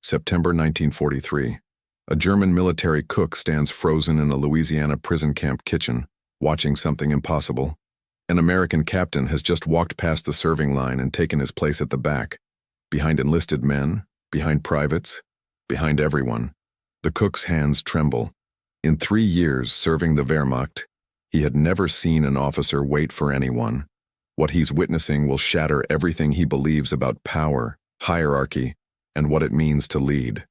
September 1943. A German military cook stands frozen in a Louisiana prison camp kitchen, watching something impossible. An American captain has just walked past the serving line and taken his place at the back, behind enlisted men, behind privates, behind everyone. The cook's hands tremble. In 3 years serving the Wehrmacht, he had never seen an officer wait for anyone. What he's witnessing will shatter everything he believes about power, hierarchy, and what it means to lead.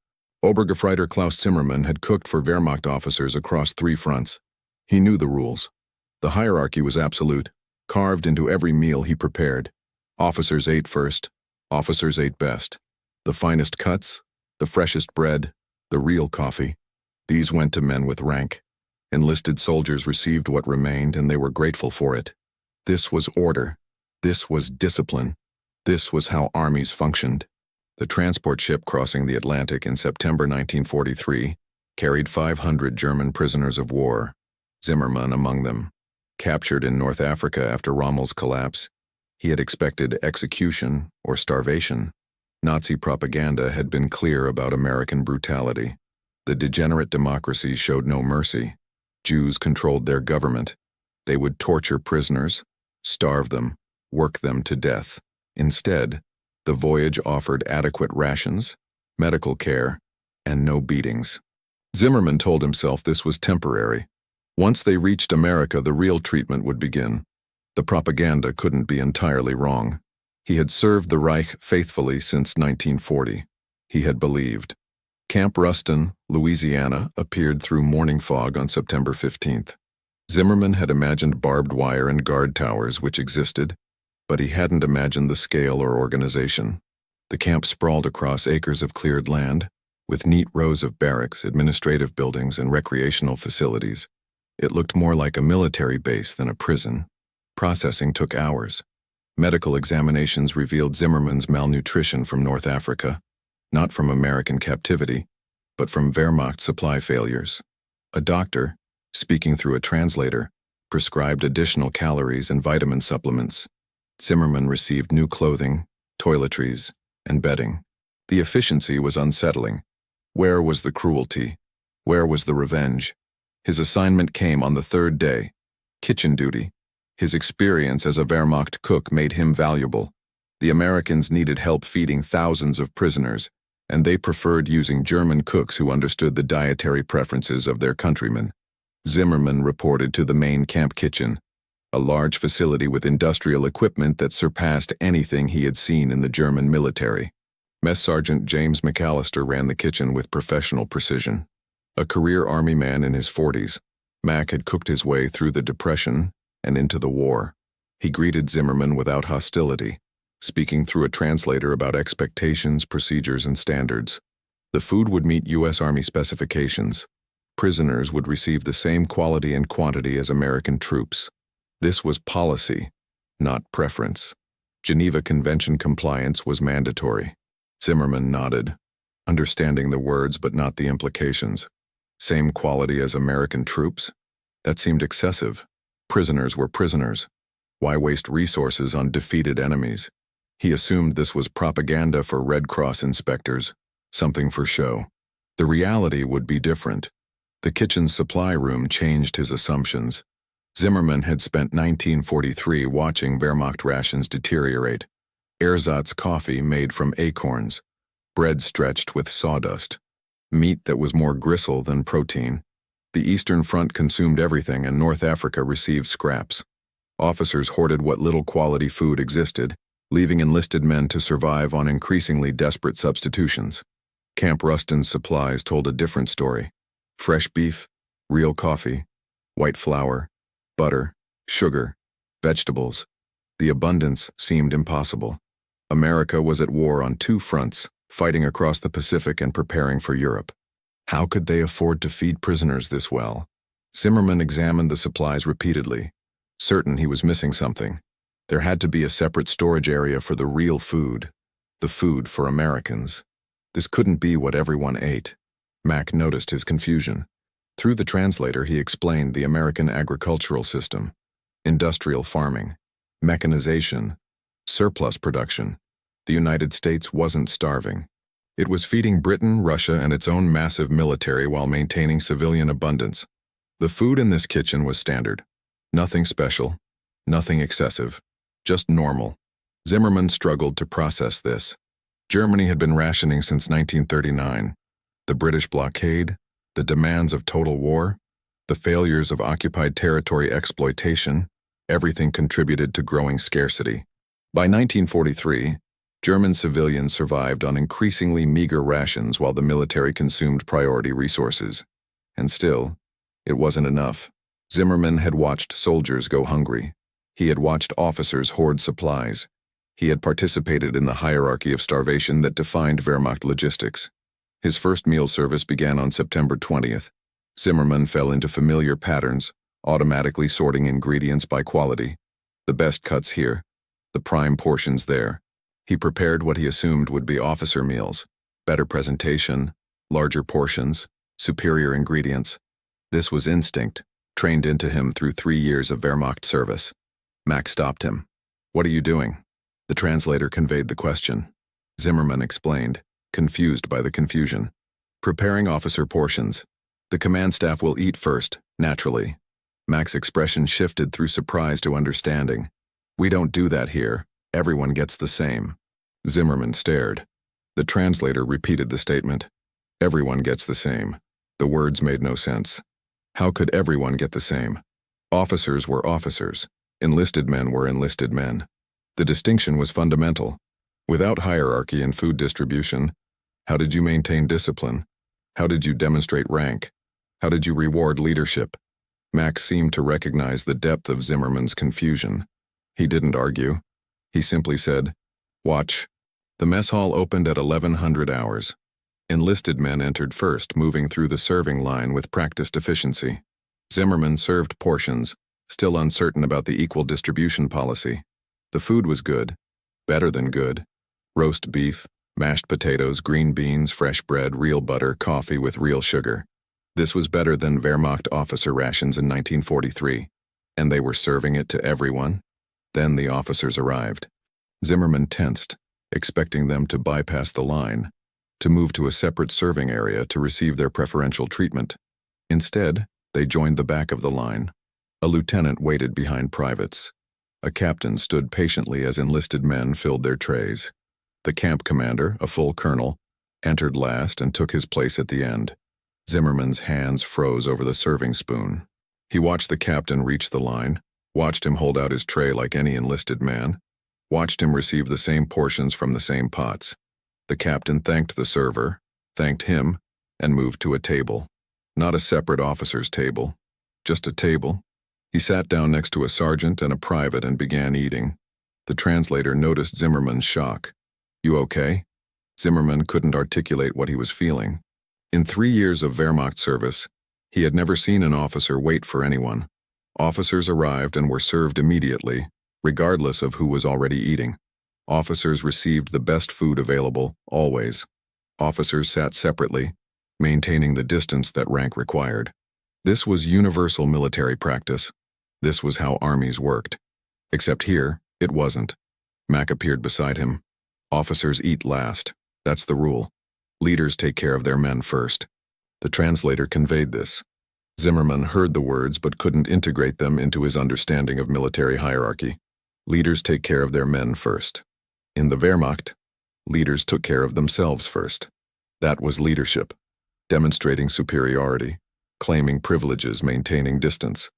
Obergefreiter Klaus Zimmermann had cooked for Wehrmacht officers across 3 fronts. He knew the rules. The hierarchy was absolute, carved into every meal he prepared. Officers ate first, officers ate best. The finest cuts, the freshest bread, the real coffee. These went to men with rank. Enlisted soldiers received what remained, and they were grateful for it. This was order. This was discipline. This was how armies functioned. The transport ship crossing the Atlantic in September 1943 carried 500 German prisoners of war, Zimmermann among them. Captured in North Africa after Rommel's collapse, he had expected execution or starvation. Nazi propaganda had been clear about American brutality. The degenerate democracies showed no mercy. Jews controlled their government. They would torture prisoners, starve them, work them to death. Instead, the voyage offered adequate rations, medical care, and no beatings. Zimmermann told himself this was temporary. Once they reached America, the real treatment would begin. The propaganda couldn't be entirely wrong. He had served the Reich faithfully since 1940. He had believed. Camp Ruston, Louisiana, appeared through morning fog on September 15th. Zimmermann had imagined barbed wire and guard towers which existed, but he hadn't imagined the scale or organization. The camp sprawled across acres of cleared land, with neat rows of barracks, administrative buildings, and recreational facilities. It looked more like a military base than a prison. Processing took hours. Medical examinations revealed Zimmermann's malnutrition from North Africa, not from American captivity, but from Wehrmacht supply failures. A doctor, speaking through a translator, prescribed additional calories and vitamin supplements. Zimmermann received new clothing, toiletries, and bedding. The efficiency was unsettling. Where was the cruelty? Where was the revenge? His assignment came on the 3rd day, kitchen duty. His experience as a Wehrmacht cook made him valuable. The Americans needed help feeding thousands of prisoners, and they preferred using German cooks who understood the dietary preferences of their countrymen. Zimmermann reported to the main camp kitchen, a large facility with industrial equipment that surpassed anything he had seen in the German military. Mess Sergeant James McAllister ran the kitchen with professional precision. A career Army man in his 40s, Mac had cooked his way through the Depression and into the war. He greeted Zimmermann without hostility, speaking through a translator about expectations, procedures, and standards. The food would meet U.S. Army specifications. Prisoners would receive the same quality and quantity as American troops. This was policy, not preference. Geneva Convention compliance was mandatory. Zimmermann nodded, understanding the words but not the implications. Same quality as American troops? That seemed excessive. Prisoners were prisoners. Why waste resources on defeated enemies? He assumed this was propaganda for Red Cross inspectors, something for show. The reality would be different. The kitchen's supply room changed his assumptions. Zimmermann had spent 1943 watching Wehrmacht rations deteriorate. Ersatz coffee made from acorns, bread stretched with sawdust, meat that was more gristle than protein. The Eastern Front consumed everything and North Africa received scraps. Officers hoarded what little quality food existed, leaving enlisted men to survive on increasingly desperate substitutions. Camp Ruston's supplies told a different story. Fresh beef, real coffee, white flour, butter, sugar, vegetables. The abundance seemed impossible. America was at war on 2 fronts, fighting across the Pacific and preparing for Europe. How could they afford to feed prisoners this well? Zimmermann examined the supplies repeatedly, certain he was missing something. There had to be a separate storage area for the real food, the food for Americans. This couldn't be what everyone ate. Mac noticed his confusion. Through the translator, he explained the American agricultural system, industrial farming, mechanization, surplus production. The United States wasn't starving. It was feeding Britain, Russia, and its own massive military while maintaining civilian abundance. The food in this kitchen was standard. Nothing special, nothing excessive, just normal. Zimmerman struggled to process this. Germany had been rationing since 1939. The British blockade, the demands of total war, the failures of occupied territory exploitation, everything contributed to growing scarcity. By 1943, German civilians survived on increasingly meager rations while the military consumed priority resources. And still, it wasn't enough. Zimmerman had watched soldiers go hungry. He had watched officers hoard supplies. He had participated in the hierarchy of starvation that defined Wehrmacht logistics. His first meal service began on September 20th. Zimmerman fell into familiar patterns, automatically sorting ingredients by quality. The best cuts here, the prime portions there. He prepared what he assumed would be officer meals, better presentation, larger portions, superior ingredients. This was instinct, trained into him through 3 years of Wehrmacht service. Mack stopped him. "What are you doing?" The translator conveyed the question. Zimmerman explained, confused by the confusion. "Preparing officer portions. The command staff will eat first, naturally." Mack's expression shifted through surprise to understanding. "We don't do that here. Everyone gets the same." Zimmerman stared. The translator repeated the statement. "Everyone gets the same." The words made no sense. How could everyone get the same? Officers were officers. Enlisted men were enlisted men. The distinction was fundamental. Without hierarchy in food distribution, how did you maintain discipline? How did you demonstrate rank? How did you reward leadership? Mack seemed to recognize the depth of Zimmerman's confusion. He didn't argue. He simply said, "Watch." The mess hall opened at 1100 hours. Enlisted men entered first, moving through the serving line with practiced efficiency. Zimmerman served portions, still uncertain about the equal distribution policy. The food was good, better than good. Roast beef, mashed potatoes, green beans, fresh bread, real butter, coffee with real sugar. This was better than Wehrmacht officer rations in 1943. And they were serving it to everyone? Then the officers arrived. Zimmerman tensed, expecting them to bypass the line, to move to a separate serving area to receive their preferential treatment. Instead, they joined the back of the line. A lieutenant waited behind privates. A captain stood patiently as enlisted men filled their trays. The camp commander, a full colonel, entered last and took his place at the end. Zimmerman's hands froze over the serving spoon. He watched the captain reach the line, watched him hold out his tray like any enlisted man, watched him receive the same portions from the same pots. The captain thanked the server, thanked him, and moved to a table. Not a separate officer's table, just a table. He sat down next to a sergeant and a private and began eating. The translator noticed Zimmerman's shock. "You okay?" Zimmerman couldn't articulate what he was feeling. In 3 years of Wehrmacht service, he had never seen an officer wait for anyone. Officers arrived and were served immediately, regardless of who was already eating. Officers received the best food available, always. Officers sat separately, maintaining the distance that rank required. This was universal military practice. This was how armies worked. Except here, it wasn't. Mack appeared beside him. "Officers eat last. That's the rule. Leaders take care of their men first." The translator conveyed this. Zimmerman heard the words but couldn't integrate them into his understanding of military hierarchy. Leaders take care of their men first. In the Wehrmacht, leaders took care of themselves first. That was leadership, demonstrating superiority, claiming privileges, maintaining distance.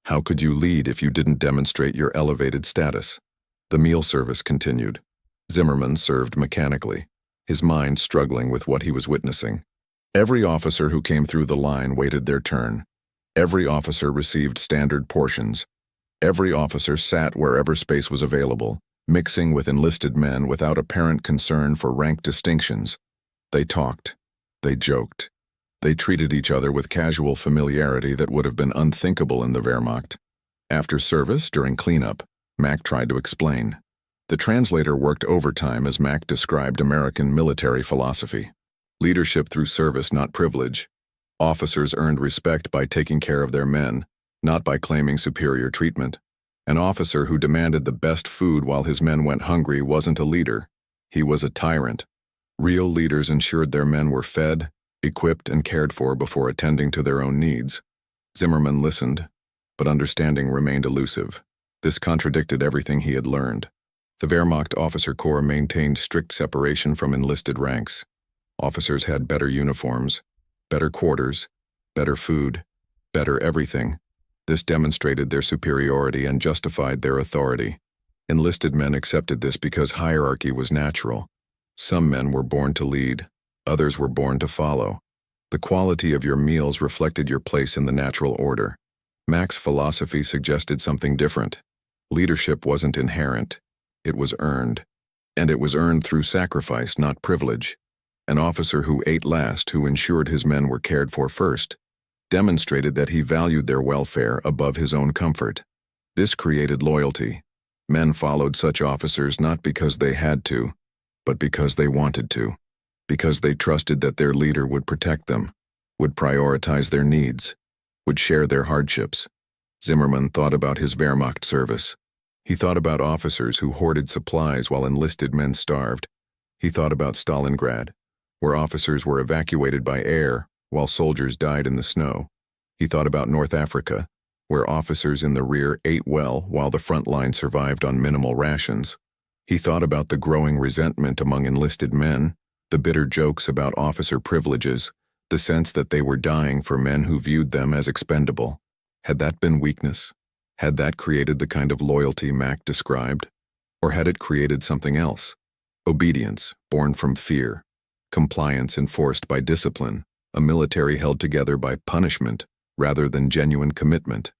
How could you lead if you didn't demonstrate your elevated status? The meal service continued. Zimmerman served mechanically, his mind struggling with what he was witnessing. Every officer who came through the line waited their turn. Every officer received standard portions. Every officer sat wherever space was available, mixing with enlisted men without apparent concern for rank distinctions. They talked. They joked. They treated each other with casual familiarity that would have been unthinkable in the Wehrmacht. After service, during cleanup, Mack tried to explain. The translator worked overtime as Mack described American military philosophy. Leadership through service, not privilege. Officers earned respect by taking care of their men, not by claiming superior treatment. An officer who demanded the best food while his men went hungry wasn't a leader. He was a tyrant. Real leaders ensured their men were fed, equipped, and cared for before attending to their own needs. Zimmerman listened, but understanding remained elusive. This contradicted everything he had learned. The Wehrmacht officer corps maintained strict separation from enlisted ranks. Officers had better uniforms, better quarters, better food, better everything. This demonstrated their superiority and justified their authority. Enlisted men accepted this because hierarchy was natural. Some men were born to lead, others were born to follow. The quality of your meals reflected your place in the natural order. Mack's philosophy suggested something different. Leadership wasn't inherent, it was earned. And it was earned through sacrifice, not privilege. An officer who ate last, who ensured his men were cared for first, demonstrated that he valued their welfare above his own comfort. This created loyalty. Men followed such officers not because they had to, but because they wanted to. Because they trusted that their leader would protect them, would prioritize their needs, would share their hardships. Zimmerman thought about his Wehrmacht service. He thought about officers who hoarded supplies while enlisted men starved. He thought about Stalingrad, where officers were evacuated by air while soldiers died in the snow. He thought about North Africa, where officers in the rear ate well while the front line survived on minimal rations. He thought about the growing resentment among enlisted men, the bitter jokes about officer privileges, the sense that they were dying for men who viewed them as expendable. Had that been weakness? Had that created the kind of loyalty Mack described? Or had it created something else? Obedience, born from fear. Compliance enforced by discipline. A military held together by punishment rather than genuine commitment.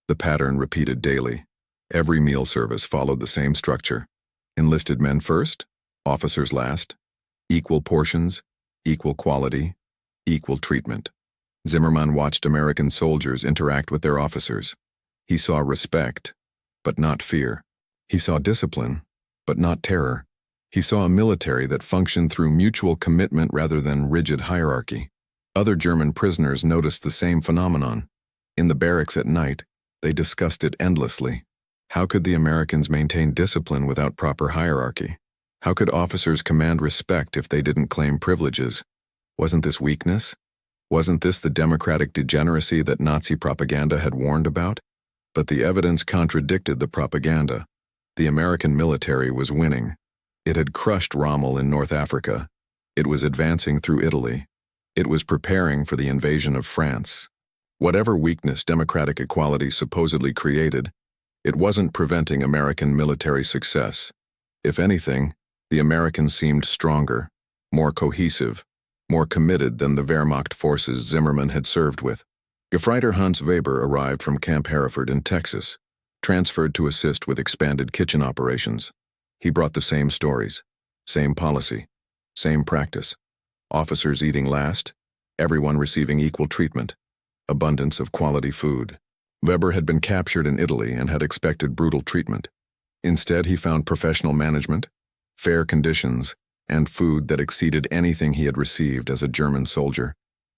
The pattern repeated daily. Every meal service followed the same structure. Enlisted men first, officers last. Equal portions, equal quality, equal treatment. Zimmerman watched American soldiers interact with their officers. He saw respect, but not fear. He saw discipline, but not terror. He saw a military that functioned through mutual commitment rather than rigid hierarchy. Other German prisoners noticed the same phenomenon. In the barracks at night, they discussed it endlessly. How could the Americans maintain discipline without proper hierarchy? How could officers command respect if they didn't claim privileges? Wasn't this weakness? Wasn't this the democratic degeneracy that Nazi propaganda had warned about? But the evidence contradicted the propaganda. The American military was winning. It had crushed Rommel in North Africa. It was advancing through Italy. It was preparing for the invasion of France. Whatever weakness democratic equality supposedly created, it wasn't preventing American military success. If anything, the Americans seemed stronger, more cohesive, more committed than the Wehrmacht forces Zimmerman had served with. Gefreiter Hans Weber arrived from Camp Hereford in Texas, transferred to assist with expanded kitchen operations. He brought the same stories, same policy, same practice. Officers eating last, everyone receiving equal treatment, abundance of quality food. Weber had been captured in Italy and had expected brutal treatment. Instead, he found professional management, fair conditions, and food that exceeded anything he had received as a German soldier.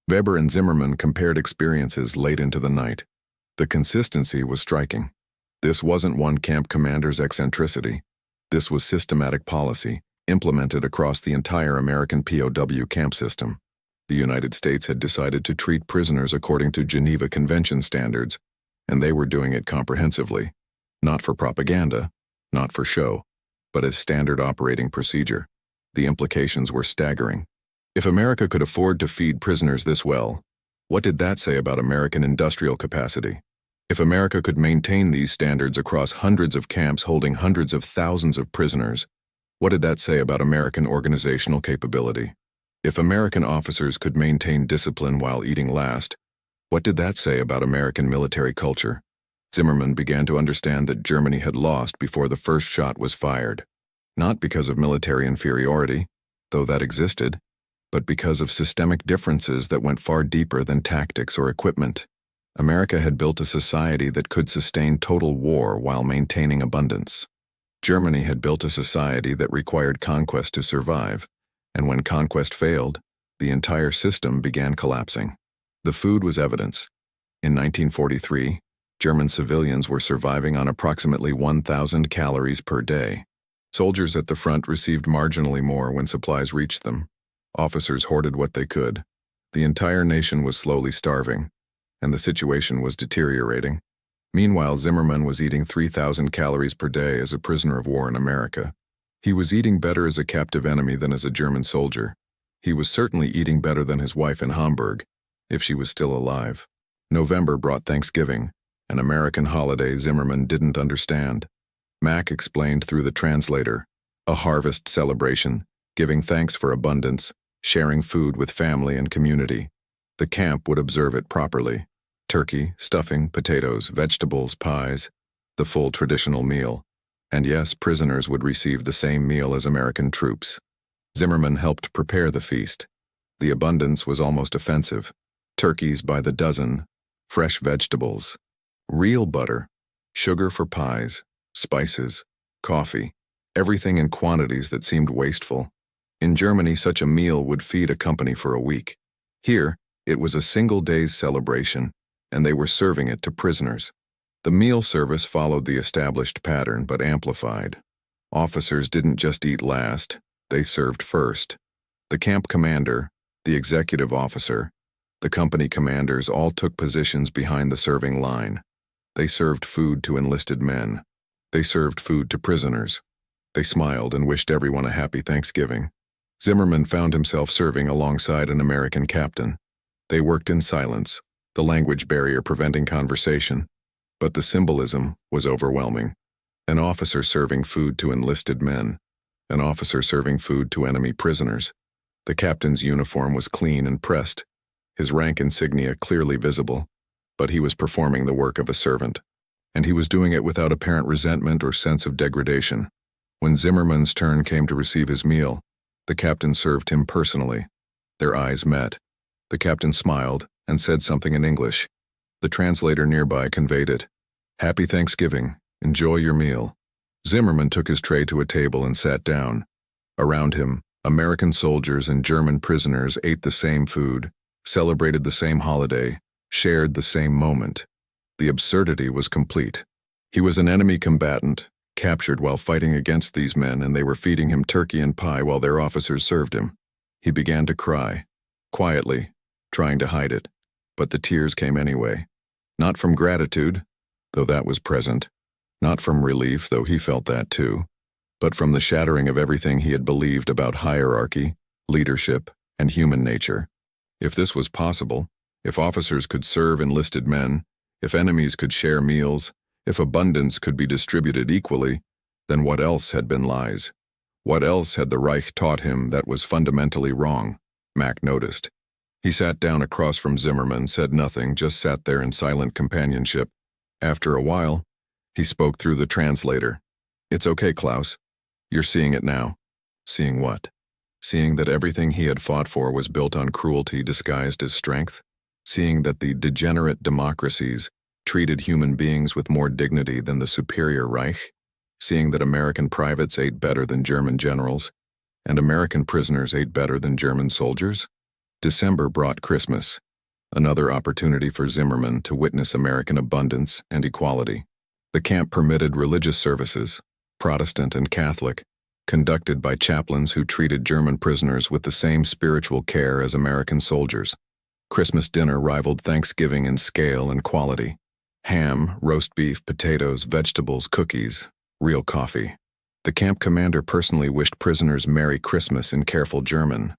Weber and Zimmerman compared experiences late into the night. The consistency was striking. This wasn't one camp commander's eccentricity. This was systematic policy, implemented across the entire American POW camp system. The United States had decided to treat prisoners according to Geneva Convention standards, and they were doing it comprehensively, not for propaganda, not for show, but as standard operating procedure. The implications were staggering. If America could afford to feed prisoners this well, what did that say about American industrial capacity? If America could maintain these standards across hundreds of camps holding hundreds of thousands of prisoners, what did that say about American organizational capability? If American officers could maintain discipline while eating last, what did that say about American military culture? Zimmerman began to understand that Germany had lost before the first shot was fired. Not because of military inferiority, though that existed, but because of systemic differences that went far deeper than tactics or equipment. America had built a society that could sustain total war while maintaining abundance. Germany had built a society that required conquest to survive, and when conquest failed, the entire system began collapsing. The food was evidence. In 1943, German civilians were surviving on approximately 1,000 calories per day. Soldiers at the front received marginally more when supplies reached them. Officers hoarded what they could. The entire nation was slowly starving, and the situation was deteriorating. Meanwhile, Zimmerman was eating 3,000 calories per day as a prisoner of war in America. He was eating better as a captive enemy than as a German soldier. He was certainly eating better than his wife in Hamburg, if she was still alive. November brought Thanksgiving, an American holiday Zimmerman didn't understand. Mac explained through the translator, a harvest celebration, giving thanks for abundance, sharing food with family and community. The camp would observe it properly. Turkey, stuffing, potatoes, vegetables, pies, the full traditional meal. And yes, prisoners would receive the same meal as American troops. Zimmerman helped prepare the feast. The abundance was almost offensive. Turkeys by the dozen, fresh vegetables, real butter, sugar for pies, spices, coffee, everything in quantities that seemed wasteful. In Germany, such a meal would feed a company for a week. Here, it was a single day's celebration, and they were serving it to prisoners. The meal service followed the established pattern but amplified. Officers didn't just eat last, they served first. The camp commander, the executive officer, the company commanders all took positions behind the serving line. They served food to enlisted men. They served food to prisoners. They smiled and wished everyone a happy Thanksgiving. Zimmerman found himself serving alongside an American captain. They worked in silence, the language barrier preventing conversation. But the symbolism was overwhelming. An officer serving food to enlisted men. An officer serving food to enemy prisoners. The captain's uniform was clean and pressed, his rank insignia clearly visible, but he was performing the work of a servant. And he was doing it without apparent resentment or sense of degradation. When Zimmerman's turn came to receive his meal, the captain served him personally. Their eyes met. The captain smiled and said something in English. The translator nearby conveyed it. "Happy Thanksgiving. Enjoy your meal." Zimmerman took his tray to a table and sat down. Around him, American soldiers and German prisoners ate the same food, celebrated the same holiday, shared the same moment. The absurdity was complete. He was an enemy combatant, captured while fighting against these men, and they were feeding him turkey and pie while their officers served him. He began to cry, quietly, trying to hide it, but the tears came anyway. Not from gratitude, though that was present, not from relief, though he felt that too, but from the shattering of everything he had believed about hierarchy, leadership, and human nature. If this was possible, if officers could serve enlisted men, if enemies could share meals, if abundance could be distributed equally, then what else had been lies? What else had the Reich taught him that was fundamentally wrong? Mac noticed. He sat down across from Zimmerman, said nothing, just sat there in silent companionship. After a while, he spoke through the translator. "It's okay, Klaus. You're seeing it now." Seeing what? Seeing that everything he had fought for was built on cruelty disguised as strength? Seeing that the degenerate democracies treated human beings with more dignity than the superior Reich? Seeing that American privates ate better than German generals, and American prisoners ate better than German soldiers? December brought Christmas, another opportunity for Zimmerman to witness American abundance and equality. The camp permitted religious services, Protestant and Catholic, conducted by chaplains who treated German prisoners with the same spiritual care as American soldiers. Christmas dinner rivaled Thanksgiving in scale and quality. Ham, roast beef, potatoes, vegetables, cookies, real coffee. The camp commander personally wished prisoners Merry Christmas in careful German.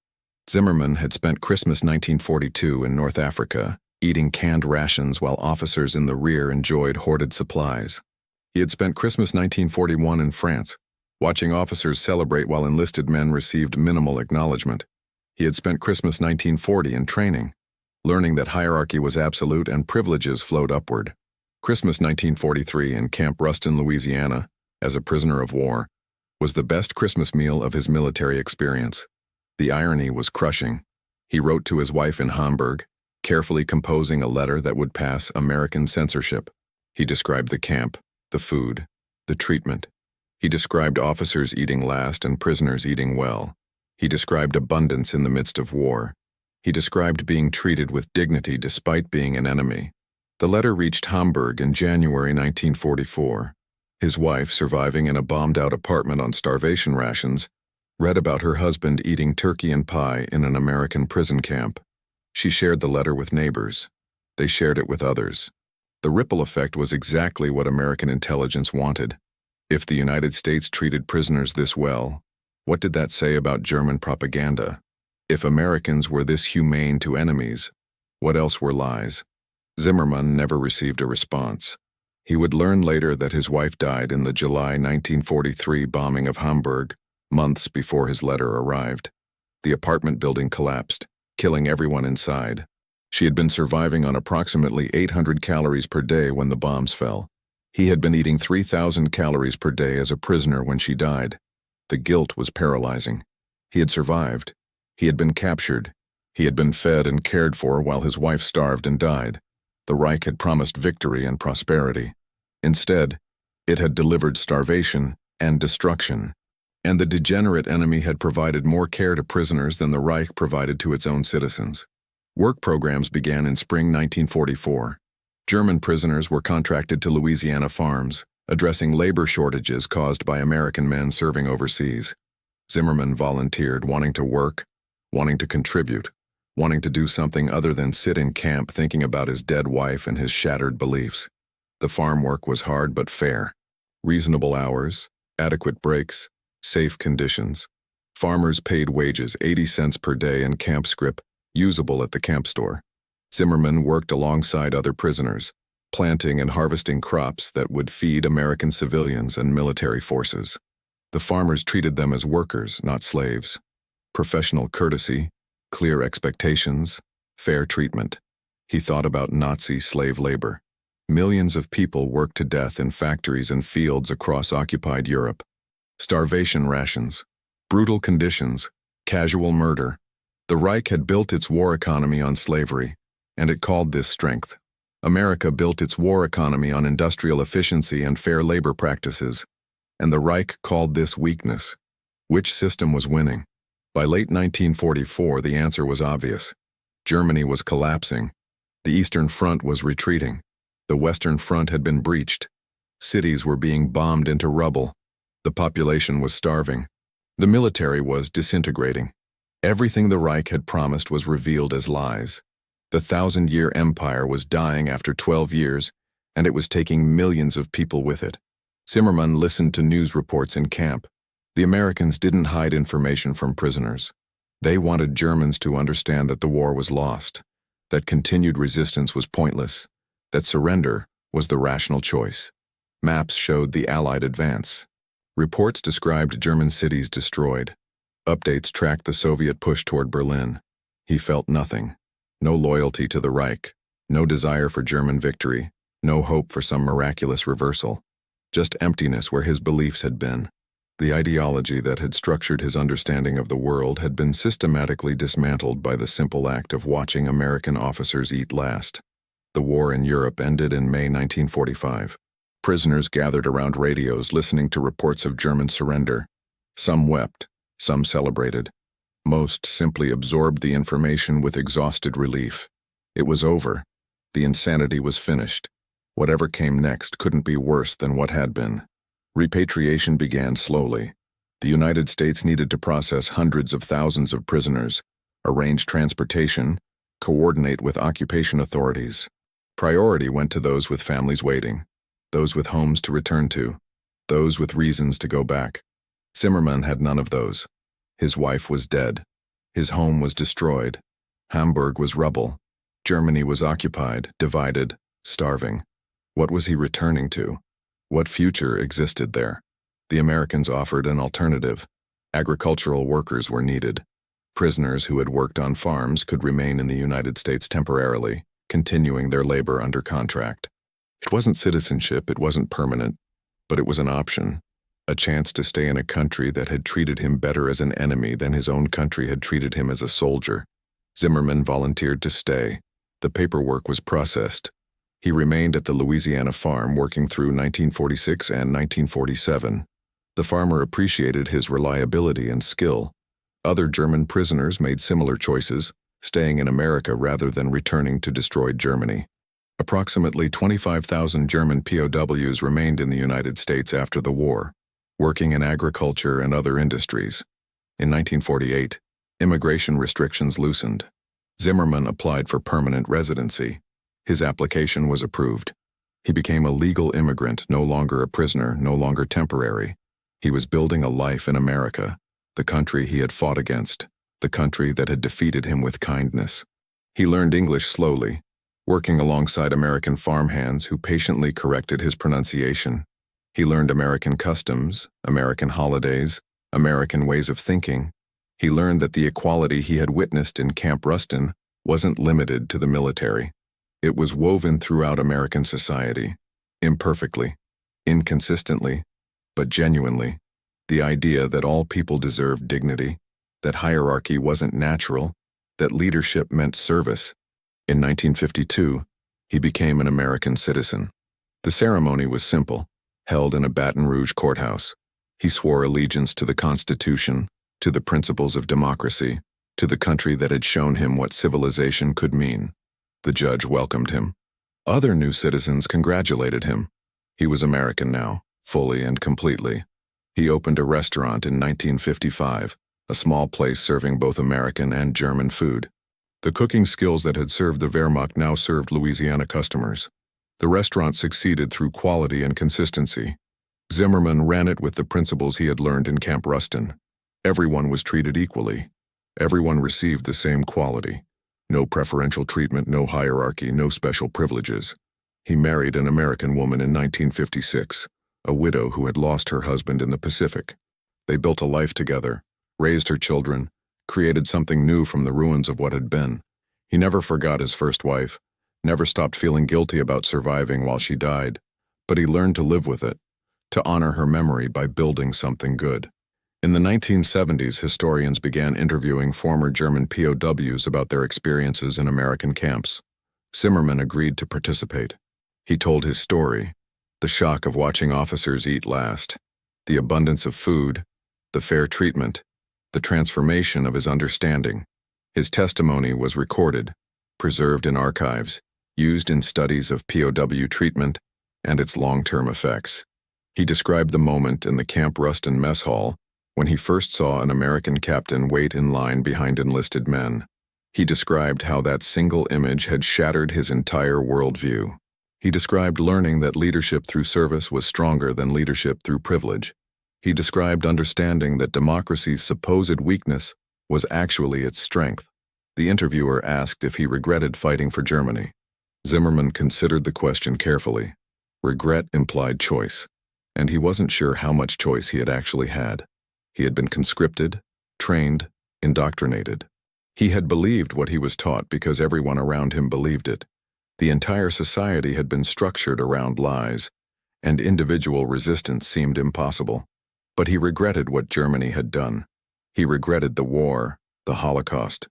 Zimmerman had spent Christmas 1942 in North Africa, eating canned rations while officers in the rear enjoyed hoarded supplies. He had spent Christmas 1941 in France, watching officers celebrate while enlisted men received minimal acknowledgement. He had spent Christmas 1940 in training, learning that hierarchy was absolute and privileges flowed upward. Christmas 1943 in Camp Ruston, Louisiana, as a prisoner of war, was the best Christmas meal of his military experience. The irony was crushing. He wrote to his wife in Hamburg, carefully composing a letter that would pass American censorship. He described the camp, the food, the treatment. He described officers eating last and prisoners eating well. He described abundance in the midst of war. He described being treated with dignity despite being an enemy. The letter reached Hamburg in January 1944. His wife, surviving in a bombed-out apartment on starvation rations, read about her husband eating turkey and pie in an American prison camp. She shared the letter with neighbors. They shared it with others. The ripple effect was exactly what American intelligence wanted. If the United States treated prisoners this well, what did that say about German propaganda? If Americans were this humane to enemies, what else were lies? Zimmermann never received a response. He would learn later that his wife died in the July 1943 bombing of Hamburg, months before his letter arrived. The apartment building collapsed, killing everyone inside. She had been surviving on approximately 800 calories per day when the bombs fell. He had been eating 3,000 calories per day as a prisoner when she died. The guilt was paralyzing. He had survived. He had been captured. He had been fed and cared for while his wife starved and died. The Reich had promised victory and prosperity. Instead, it had delivered starvation and destruction. And the degenerate enemy had provided more care to prisoners than the Reich provided to its own citizens. Work programs began in spring 1944. German prisoners were contracted to Louisiana farms, addressing labor shortages caused by American men serving overseas. Zimmermann volunteered, wanting to work, wanting to contribute, wanting to do something other than sit in camp thinking about his dead wife and his shattered beliefs. The farm work was hard but fair. Reasonable hours, adequate breaks, safe conditions. Farmers paid wages 80 cents per day and camp scrip, usable at the camp store. Zimmermann worked alongside other prisoners, planting and harvesting crops that would feed American civilians and military forces. The farmers treated them as workers, not slaves. Professional courtesy, clear expectations, fair treatment. He thought about Nazi slave labor. Millions of people worked to death in factories and fields across occupied Europe. Starvation rations, brutal conditions, casual murder. The Reich had built its war economy on slavery, and it called this strength. America built its war economy on industrial efficiency and fair labor practices, and the Reich called this weakness. Which system was winning? By late 1944, the answer was obvious. Germany was collapsing. The Eastern Front was retreating. The Western Front had been breached. Cities were being bombed into rubble. The population was starving. The military was disintegrating. Everything the Reich had promised was revealed as lies. The 1,000-year empire was dying after 12 years, and it was taking millions of people with it. Zimmermann listened to news reports in camp. The Americans didn't hide information from prisoners. They wanted Germans to understand that the war was lost, that continued resistance was pointless, that surrender was the rational choice. Maps showed the Allied advance. Reports described German cities destroyed. Updates tracked the Soviet push toward Berlin. He felt nothing. No loyalty to the Reich, no desire for German victory, no hope for some miraculous reversal. Just emptiness where his beliefs had been. The ideology that had structured his understanding of the world had been systematically dismantled by the simple act of watching American officers eat last. The war in Europe ended in May 1945. Prisoners gathered around radios listening to reports of German surrender. Some wept, some celebrated. Most simply absorbed the information with exhausted relief. It was over. The insanity was finished. Whatever came next couldn't be worse than what had been. Repatriation began slowly. The United States needed to process hundreds of thousands of prisoners, arrange transportation, coordinate with occupation authorities. Priority went to those with families waiting, those with homes to return to, those with reasons to go back. Zimmermann had none of those. His wife was dead. His home was destroyed. Hamburg was rubble. Germany was occupied, divided, starving. What was he returning to? What future existed there? The Americans offered an alternative. Agricultural workers were needed. Prisoners who had worked on farms could remain in the United States temporarily, continuing their labor under contract. It wasn't citizenship, it wasn't permanent, but it was an option. A chance to stay in a country that had treated him better as an enemy than his own country had treated him as a soldier. Zimmermann volunteered to stay. The paperwork was processed. He remained at the Louisiana farm working through 1946 and 1947. The farmer appreciated his reliability and skill. Other German prisoners made similar choices, staying in America rather than returning to destroyed Germany. Approximately 25,000 German POWs remained in the United States after the war, working in agriculture and other industries. In 1948, immigration restrictions loosened. Zimmerman applied for permanent residency. His application was approved. He became a legal immigrant, no longer a prisoner, no longer temporary. He was building a life in America, the country he had fought against, the country that had defeated him with kindness. He learned English slowly, working alongside American farmhands who patiently corrected his pronunciation. He learned American customs, American holidays, American ways of thinking. He learned that the equality he had witnessed in Camp Rustin wasn't limited to the military. It was woven throughout American society, imperfectly, inconsistently, but genuinely. The idea that all people deserved dignity, that hierarchy wasn't natural, that leadership meant service. In 1952, he became an American citizen. The ceremony was simple, held in a Baton Rouge courthouse. He swore allegiance to the Constitution, to the principles of democracy, to the country that had shown him what civilization could mean. The judge welcomed him. Other new citizens congratulated him. He was American now, fully and completely. He opened a restaurant in 1955, a small place serving both American and German food. The cooking skills that had served the Wehrmacht now served Louisiana customers. The restaurant succeeded through quality and consistency. Zimmerman ran it with the principles he had learned in Camp Rustin. Everyone was treated equally. Everyone received the same quality. No preferential treatment, no hierarchy, no special privileges. He married an American woman in 1956, a widow who had lost her husband in the Pacific. They built a life together, raised her children, created something new from the ruins of what had been. He never forgot his first wife, never stopped feeling guilty about surviving while she died, but he learned to live with it, to honor her memory by building something good. In the 1970s, historians began interviewing former German POWs about their experiences in American camps. Zimmerman agreed to participate. He told his story, the shock of watching officers eat last, the abundance of food, the fair treatment, the transformation of his understanding. His testimony was recorded, preserved in archives, used in studies of POW treatment and its long-term effects. He described the moment in the Camp Rustin mess hall when he first saw an American captain wait in line behind enlisted men. He described how that single image had shattered his entire worldview. He described learning that leadership through service was stronger than leadership through privilege. He described understanding that democracy's supposed weakness was actually its strength. The interviewer asked if he regretted fighting for Germany. Zimmerman considered the question carefully. Regret implied choice, and he wasn't sure how much choice he had actually had. He had been conscripted, trained, indoctrinated. He had believed what he was taught because everyone around him believed it. The entire society had been structured around lies, and individual resistance seemed impossible. But he regretted what Germany had done. He regretted the war, the Holocaust,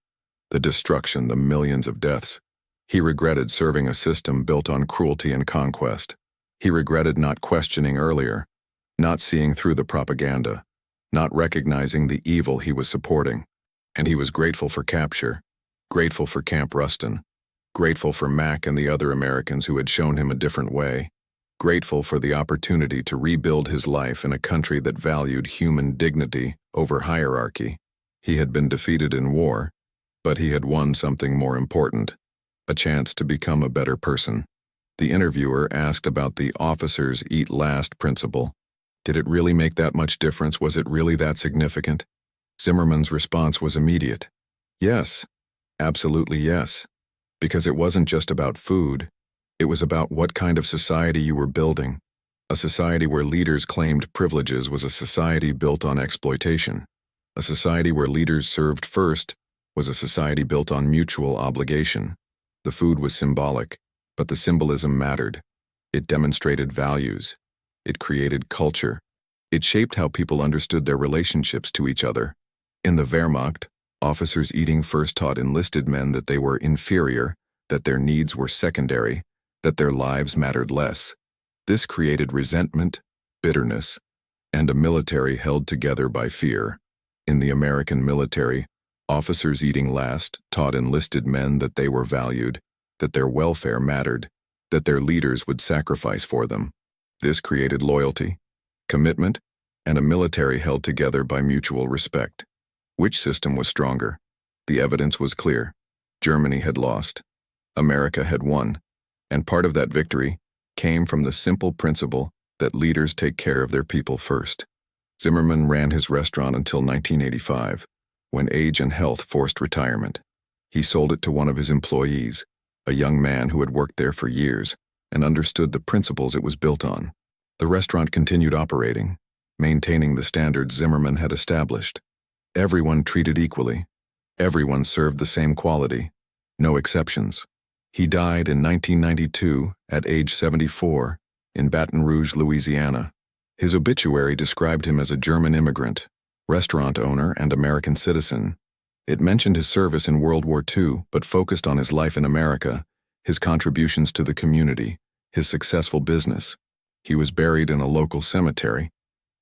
the destruction, the millions of deaths. He regretted serving a system built on cruelty and conquest. He regretted not questioning earlier, not seeing through the propaganda, not recognizing the evil he was supporting. And he was grateful for capture, grateful for Camp Rustin, grateful for Mac and the other Americans who had shown him a different way, grateful for the opportunity to rebuild his life in a country that valued human dignity over hierarchy. He had been defeated in war, but he had won something more important, a chance to become a better person. The interviewer asked about the officers eat last principle. Did it really make that much difference? Was it really that significant? Zimmerman's response was immediate. Yes, absolutely yes. Because it wasn't just about food. It was about what kind of society you were building. A society where leaders claimed privileges was a society built on exploitation. A society where leaders served first was a society built on mutual obligation. The food was symbolic, but the symbolism mattered. It demonstrated values. It created culture. It shaped how people understood their relationships to each other. In the Wehrmacht, officers eating first taught enlisted men that they were inferior, that their needs were secondary, that their lives mattered less. This created resentment, bitterness, and a military held together by fear. In the American military, officers eating last taught enlisted men that they were valued, that their welfare mattered, that their leaders would sacrifice for them. This created loyalty, commitment, and a military held together by mutual respect. Which system was stronger? The evidence was clear. Germany had lost. America had won. And part of that victory came from the simple principle that leaders take care of their people first. Zimmerman ran his restaurant until 1985, when age and health forced retirement. He sold it to one of his employees, a young man who had worked there for years and understood the principles it was built on. The restaurant continued operating, maintaining the standards Zimmerman had established. Everyone treated equally. Everyone served the same quality. No exceptions. He died in 1992 at age 74 in Baton Rouge, Louisiana. His obituary described him as a German immigrant, restaurant owner, and American citizen. It mentioned his service in World War II, but focused on his life in America, his contributions to the community, his successful business. He was buried in a local cemetery,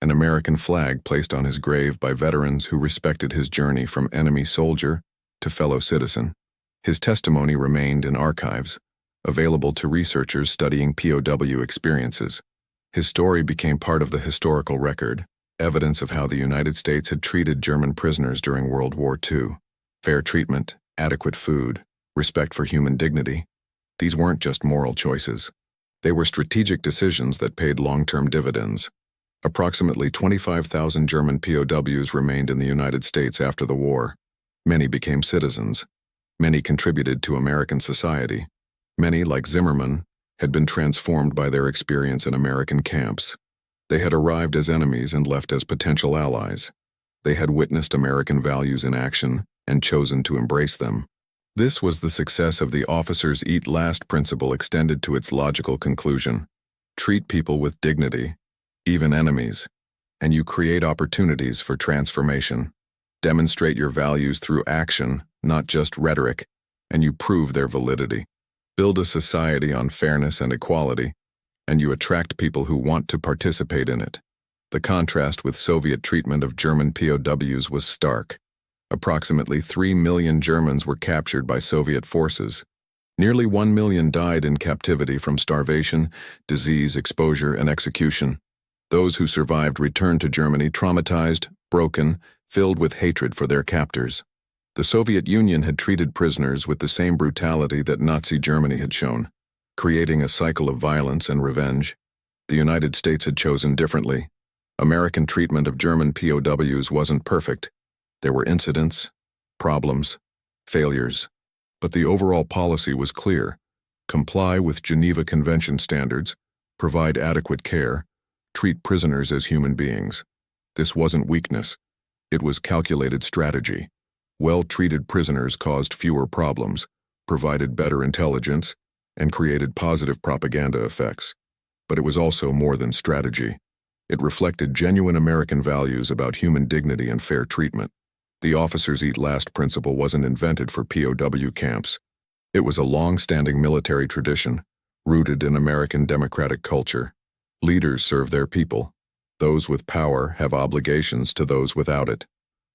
an American flag placed on his grave by veterans who respected his journey from enemy soldier to fellow citizen. His testimony remained in archives, available to researchers studying POW experiences. His story became part of the historical record, evidence of how the United States had treated German prisoners during World War II. Fair treatment, adequate food, respect for human dignity. These weren't just moral choices. They were strategic decisions that paid long-term dividends. Approximately 25,000 German POWs remained in the United States after the war. Many became citizens. Many contributed to American society. Many, like Zimmerman, had been transformed by their experience in American camps. They had arrived as enemies and left as potential allies. They had witnessed American values in action and chosen to embrace them. This was the success of the officers eat last principle extended to its logical conclusion. Treat people with dignity, even enemies, and you create opportunities for transformation. Demonstrate your values through action, not just rhetoric, and you prove their validity. Build a society on fairness and equality, and you attract people who want to participate in it. The contrast with Soviet treatment of German POWs was stark. Approximately 3 million Germans were captured by Soviet forces. Nearly 1 million died in captivity from starvation, disease, exposure, and execution. Those who survived returned to Germany traumatized, broken, filled with hatred for their captors. The Soviet Union had treated prisoners with the same brutality that Nazi Germany had shown, creating a cycle of violence and revenge. The United States had chosen differently. American treatment of German POWs wasn't perfect. There were incidents, problems, failures, but the overall policy was clear. Comply with Geneva Convention standards, provide adequate care, treat prisoners as human beings. This wasn't weakness. It was calculated strategy. Well-treated prisoners caused fewer problems, provided better intelligence, and created positive propaganda effects. But it was also more than strategy. It reflected genuine American values about human dignity and fair treatment. The officers eat last principle wasn't invented for POW camps. It was a long-standing military tradition, rooted in American democratic culture. Leaders serve their people. Those with power have obligations to those without it.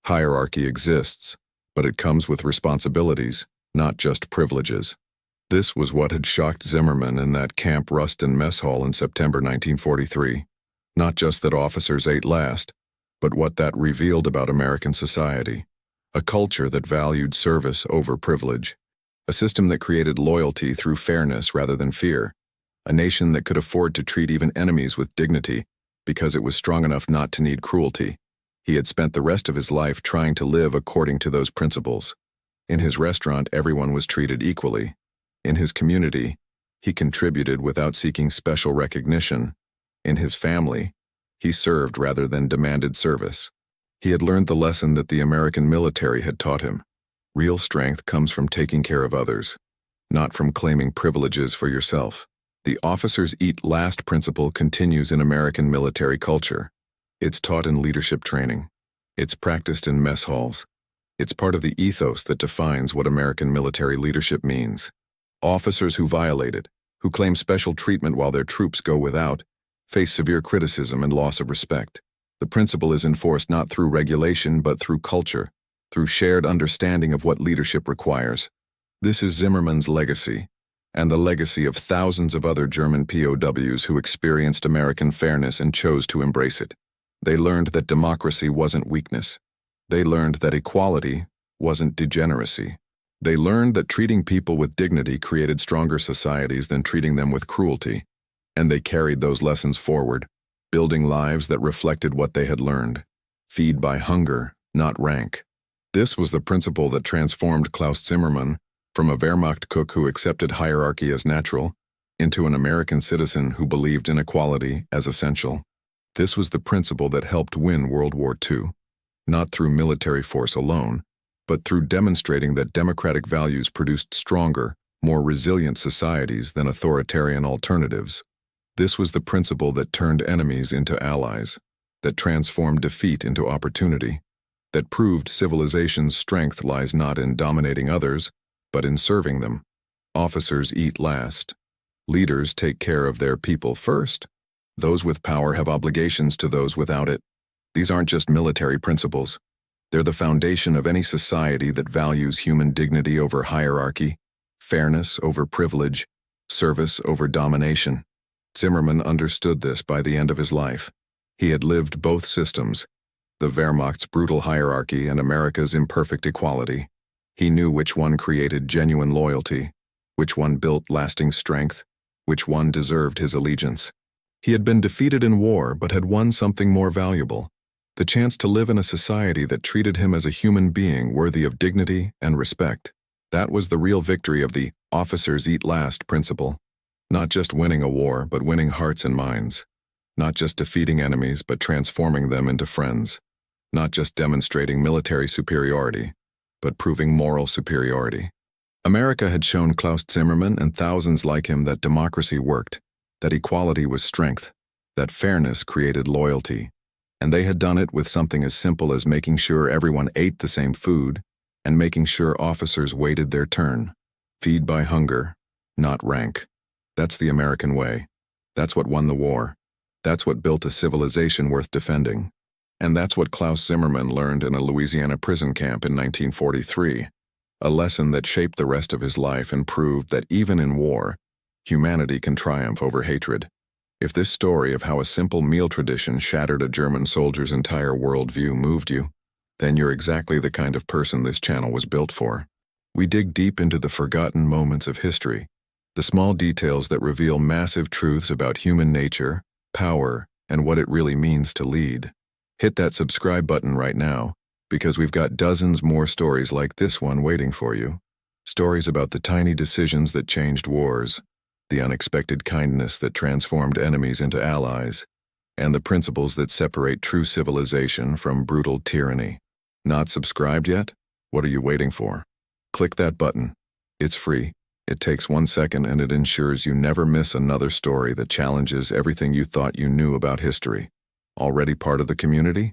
Hierarchy exists, but it comes with responsibilities, not just privileges. This was what had shocked Zimmerman in that Camp Ruston mess hall in September 1943. Not just that officers ate last, but what that revealed about American society. A culture that valued service over privilege. A system that created loyalty through fairness rather than fear. A nation that could afford to treat even enemies with dignity because it was strong enough not to need cruelty. He had spent the rest of his life trying to live according to those principles. In his restaurant, everyone was treated equally. In his community, he contributed without seeking special recognition. In his family, he served rather than demanded service. He had learned the lesson that the American military had taught him. Real strength comes from taking care of others, not from claiming privileges for yourself. The officers eat last principle continues in American military culture. It's taught in leadership training. It's practiced in mess halls. It's part of the ethos that defines what American military leadership means. Officers who violate it, who claim special treatment while their troops go without, face severe criticism and loss of respect. The principle is enforced not through regulation but through culture, through shared understanding of what leadership requires. This is Zimmerman's legacy, and the legacy of thousands of other German POWs who experienced American fairness and chose to embrace it. They learned that democracy wasn't weakness. They learned that equality wasn't degeneracy. They learned that treating people with dignity created stronger societies than treating them with cruelty, and they carried those lessons forward, building lives that reflected what they had learned. Feed by hunger, not rank. This was the principle that transformed Klaus Zimmermann from a Wehrmacht cook who accepted hierarchy as natural into an American citizen who believed in equality as essential. This was the principle that helped win World War II, not through military force alone, but through demonstrating that democratic values produced stronger, more resilient societies than authoritarian alternatives. This was the principle that turned enemies into allies, that transformed defeat into opportunity, that proved civilization's strength lies not in dominating others, but in serving them. Officers eat last. Leaders take care of their people first. Those with power have obligations to those without it. These aren't just military principles. They're the foundation of any society that values human dignity over hierarchy, fairness over privilege, service over domination. Zimmermann understood this by the end of his life. He had lived both systems, the Wehrmacht's brutal hierarchy and America's imperfect equality. He knew which one created genuine loyalty, which one built lasting strength, which one deserved his allegiance. He had been defeated in war but had won something more valuable, the chance to live in a society that treated him as a human being worthy of dignity and respect. That was the real victory of the officers eat last principle. Not just winning a war, but winning hearts and minds. Not just defeating enemies, but transforming them into friends. Not just demonstrating military superiority, but proving moral superiority. America had shown Klaus Zimmermann and thousands like him that democracy worked, that equality was strength, that fairness created loyalty. And they had done it with something as simple as making sure everyone ate the same food and making sure officers waited their turn. Feed by hunger, not rank. That's the American way. That's what won the war. That's what built a civilization worth defending. And that's what Klaus Zimmermann learned in a Louisiana prison camp in 1943, a lesson that shaped the rest of his life and proved that even in war, humanity can triumph over hatred. If this story of how a simple meal tradition shattered a German soldier's entire worldview moved you, then you're exactly the kind of person this channel was built for. We dig deep into the forgotten moments of history, the small details that reveal massive truths about human nature, power, and what it really means to lead. Hit that subscribe button right now, because we've got dozens more stories like this one waiting for you. Stories about the tiny decisions that changed wars, the unexpected kindness that transformed enemies into allies, and the principles that separate true civilization from brutal tyranny. Not subscribed yet? What are you waiting for? Click that button. It's free. It takes 1 second and it ensures you never miss another story that challenges everything you thought you knew about history. Already part of the community?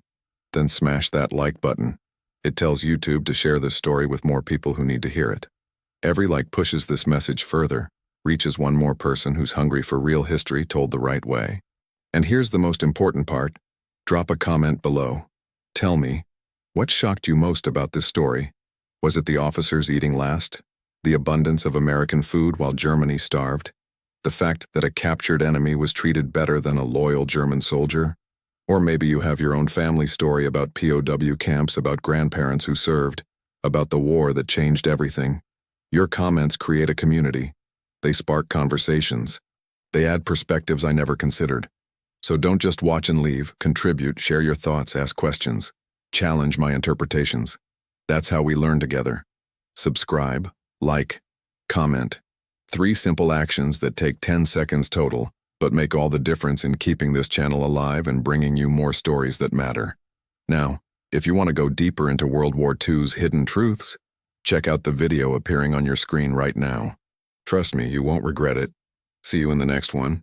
Then smash that like button. It tells YouTube to share this story with more people who need to hear it. Every like pushes this message further, reaches one more person who's hungry for real history told the right way. And here's the most important part. Drop a comment below. Tell me, what shocked you most about this story? Was it the officers eating last? The abundance of American food while Germany starved? The fact that a captured enemy was treated better than a loyal German soldier? Or maybe you have your own family story about POW camps, about grandparents who served, about the war that changed everything. Your comments create a community. They spark conversations. They add perspectives I never considered. So don't just watch and leave, contribute, share your thoughts, ask questions. Challenge my interpretations. That's how we learn together. Subscribe, like, comment. 3 simple actions that take 10 seconds total, but make all the difference in keeping this channel alive and bringing you more stories that matter. Now, if you want to go deeper into World War II's hidden truths, check out the video appearing on your screen right now. Trust me, you won't regret it. See you in the next one.